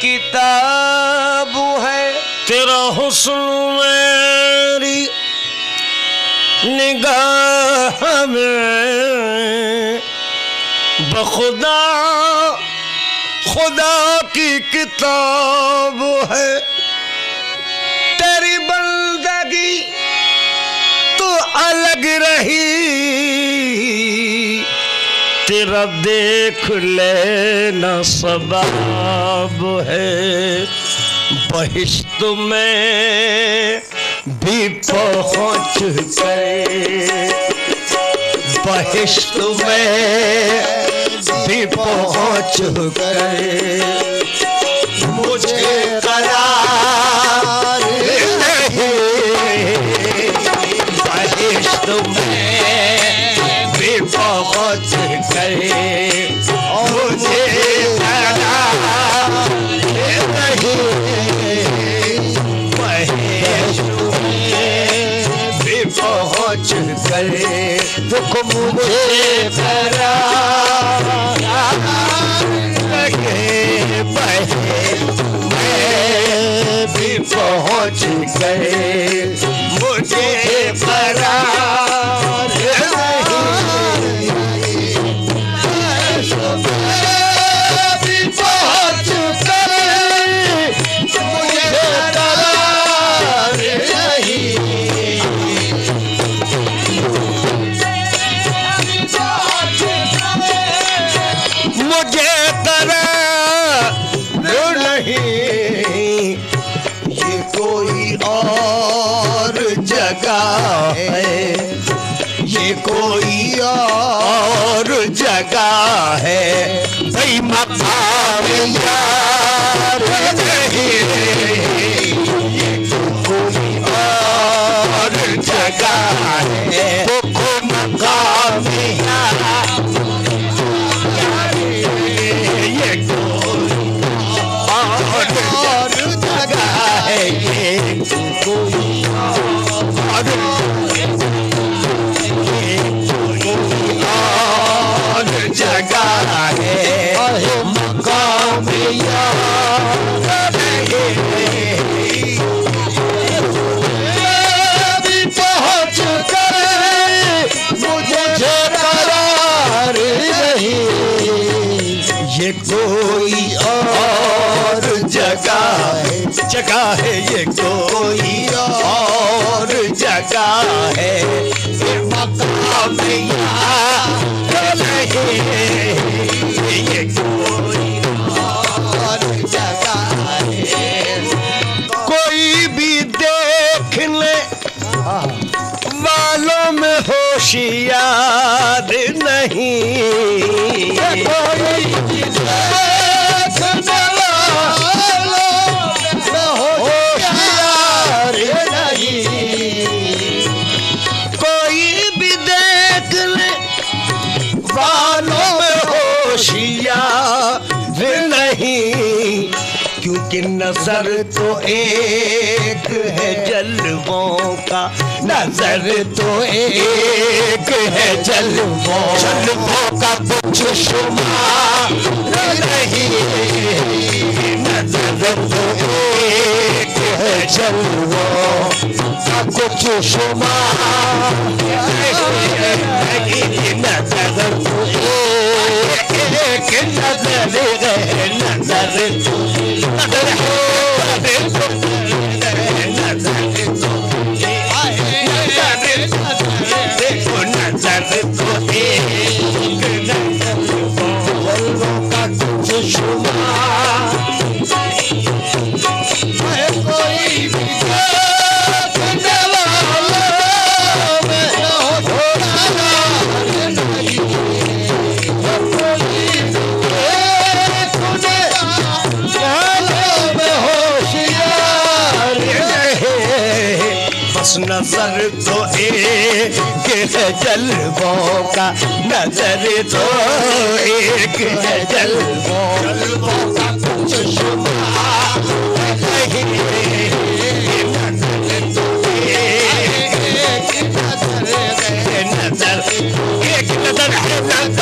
किताब है, तेरा हुस्न मेरी निगाह में बखुदा खुदा की किताब है। तेरी बंदगी तो अलग रही, तेरा देख लेना सबाब है। बहिश्त में भी पहुँच गए, बहिश्त में भी पहुँच गए, मुझे करार नहीं। बहिश्त में भी पहुँच गए, मुझे करार नहीं। बहिश्त में भी पहुँच गए, दुख मुझे करार लगे। मैं भी पहुँच गए, मुझे करार भी पहुँच गए, मुझे करार नहीं। मुझे करार नहीं, ये कोई और जगह है, ये कोई और जगह है। भाई मकाम यार नहीं, ये कोई और जगह है, वो मकाम यार। ये कोई और जगह है, ये कोई और जगह है, मकाम यार भी पहुँच गए, मुझे करार नहीं। ये कोई और जगह है, ये कोई और जगह है, ये मकाम यार नहीं। ये कोई और जगह है, कोई भी देखने वालों में होशियार नहीं। कोई भी देखने वालों में होशियार नहीं, कोई भी देखने वालों में होशियार नहीं। क्योंकि नजर तो एक है जलवों का, नजर तो एक है जलवों का, कुछ शुमार नहीं। नजर तो एक है जलवों का, कुछ शुमार नहीं। नजर तो एक नजर है, नजर तो नजर है, नजर तो एक है जलवों का, नजर तो एक है जलवों का, कुछ शुमार नहीं। नजर तो एक नजर है, नजर एक नजर है, नजर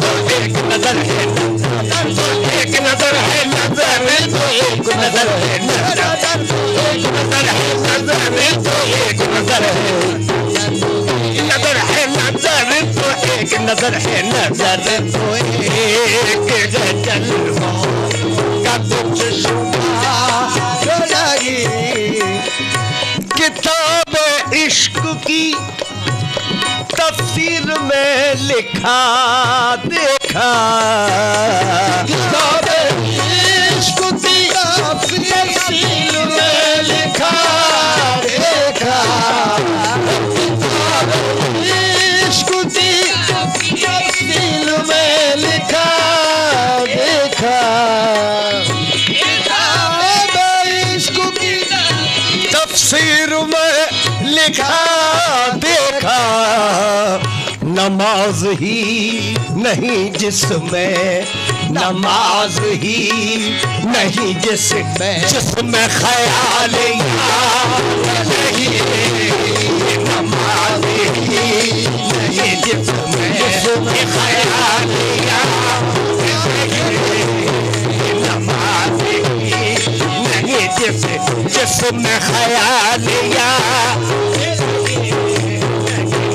तो एक नजर है, नजर तो एक नजर है, नजर तो एक नजर है, नजर तो एक नजर है, नजर तो एक नजर है, नजर है, नजर तो एक नजर है, नजर तो एक जलवा का कुछ शुमा लगी। किताब इश्क की तफसीर में लिखा देखा, किताब इश्क की तफसीर में लिखा देखा, किताब इश्क की तफसीर में लिखा देखा, किताब इश्क की तफसीर में लिखा देखा। नमाज ही नहीं जिसमें, नमाज ही नहीं जिसमें, जिसमें ख्याल नहीं, नमाज ही नहीं जिसमें ख्याल नमाज ही नहीं जिसमें ख्याल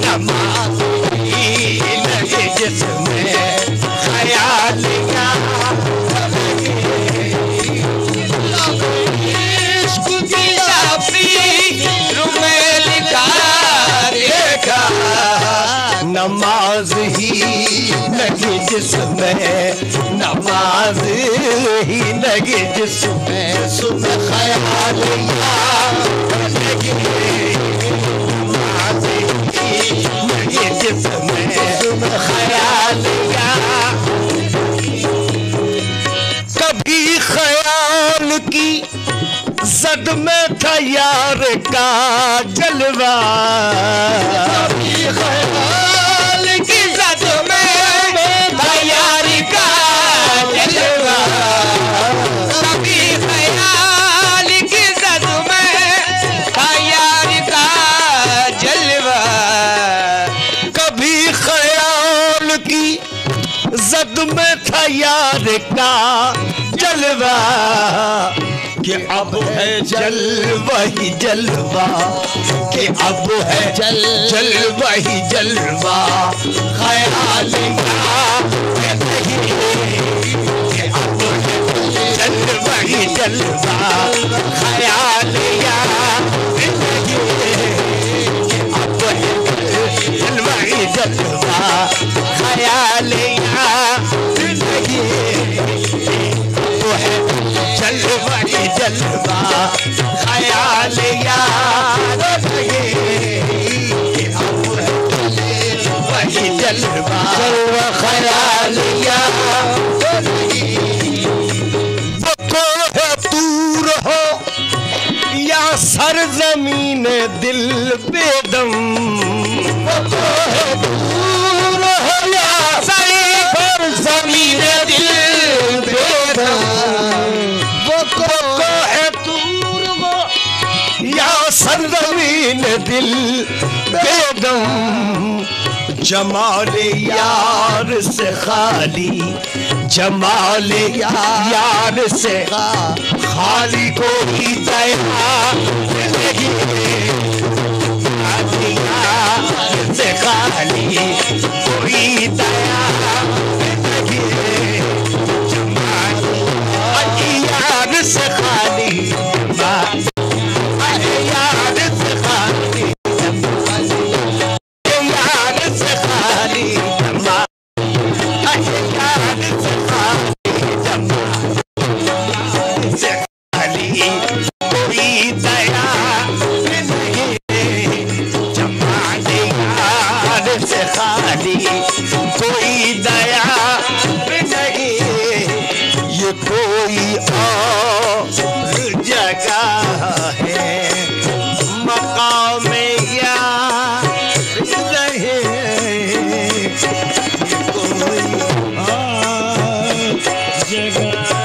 नमाज ही नहीं जिसमें ख्याल इश्क की तफसीर में लिखा देखा। नमाज ही नहीं जिसमें, नमाज ही नहीं जिसमें सुबह ख्याल जिसमें ख्याल कभी ख्याल की जद में था यार का जलवा, कभी ख्याल की जद में था यार का जलवा, कभी ख्याल की जद में था यार का जलवा, जद में था यार का जलवा, कि अब है जलवा ही जलवा, कि अब है जलवा ही जलवा, ख्याल नहीं, कि अब है जलवा ही जलवा, ख्याल नहीं, कि अब है जलवा ही जलवा, ख्याल वो है जलवा ही जलवा, ख्याल यार वही जलवा जलवा ख्याल वो कोह दूर हो या सरजमीन दिल बेदम, वो कोह दूर हो या सरजमीन दिल बेदम, वो कोह दूर हो या सरजमीन दिल बेदम, जमाल यार से खाली, जमाल यार से खाली कोई दया नहीं, यार से खाली कोई दया नहीं, जमाल यार से खाली, यार से खाली, यार से खाली, यार से खाली कोई दया नहीं, जमाल यार से खाली कोई दया नहीं, ये कोई और जगह है मकाम यार रहे, कोई और जगह